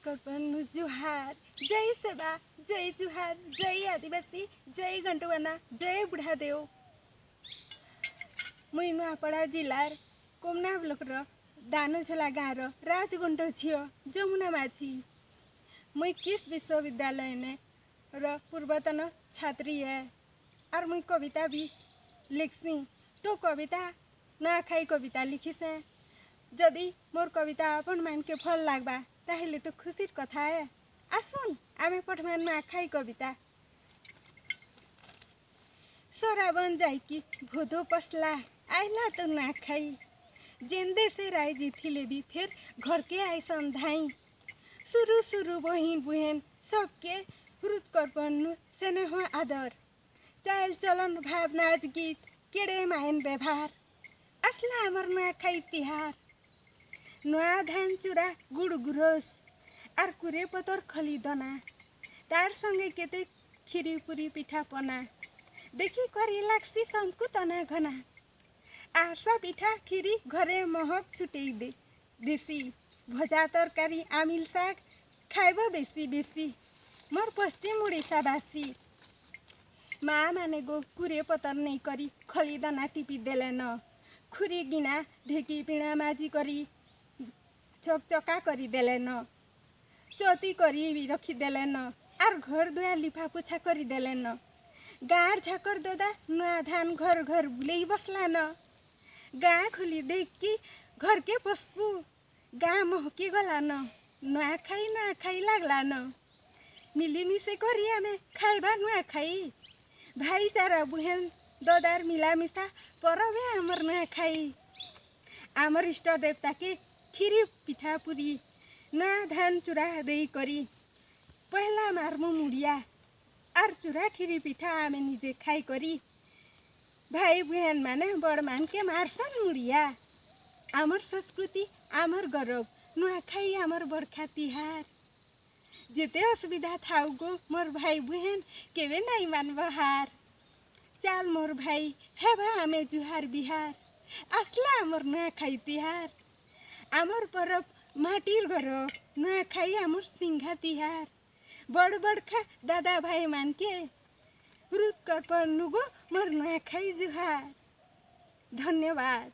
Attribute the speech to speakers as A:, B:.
A: कर्पण जुहार। जय सेवा, जय जुहार, जय आदिवासी, जय घंटवाना, जय बुढ़ादेव। मुई नुआपड़ा जिलार कोमना ब्लॉकर दानझला गाँव राजगुंड झील जमुना माझी। मुई किस विश्वविद्यालय ने पूर्वतन छात्री है और मुई कविता भी लिखसी। तो कविता नुआखाई कविता लिखी से जदि मोर कविता अपन मान के भल लागबा ताहले तो खुशी कथा है। आसुन आमे पठमा नुआखाई कविता। सराबन जाइकी भोधो पसला आइला तो नुआखाई। जेंदे से राय जीथिले भी फिर घर के आई संधाई। सुरु सुरु बहिन बुहेन सबके हृद कर्पण स्नेह आदर। चाल चलन भावनाज गीत केड़े मायन व्यवहार। असला आमर नुआखाई तिहार। नुआ धान चूड़ा गुड़ गुरस और कुरे पतर खली दना। तार संगे केते खीरी पूरी पिठा पना। देखी करी लागसी संकु तना घना। आशा पिठा खीरी घरे महक छुटेई देसी। भजा तरकारी आमिल साग खाइब बेसी बेसी। मोर पश्चिम उड़ीसावासी माँ माने गो कुरे पतर नहीं करी खली दाना टिपी देले न। खुरी गिना ढेकी पिणा माजी करी चकचका करी देले न। चौती करी भी रखी देले न और घर दुआ लिफा पोछा करी देले न। गाँर झाकर दादा नुआ धान घर घर बुले बसला न। गाँ खुली देख की घर के पसपू गाँ महकी गला न। नुआखाई लागला न। मिलीमिशे करी आमे खाइबा नुआखाई। भाईचारा बुहेन ददार मिलामिशा परबे आमर नुआखाई। आमर इष्ट देवता के खीरी पिठा पूरी नुआ धान चूड़ा देई करी पहला मारमु मुड़िया और चूड़ा खीरी पिठा आमे निजे खाई करी। भाई बुहेन माने बड़ मान के मारसन मुड़िया। आमर संस्कृति आमर गौरव नुआखाई आमर बरखा तिहार। जेते असुविधा थाउ गो मोर भाई बुहेन केवे नहीं मान बहार। चाल मोर भाई हेबा आमे जुहार बिहार। असला आमर नुआखाई तिहार। आमर परब माटिर गौरव नुआखाई आमर सिंघा तिहार। बड़ बड़खा दादा भाई मान के हृद कर्पण नुगो मोर नुआखाई जुहार। धन्यवाद।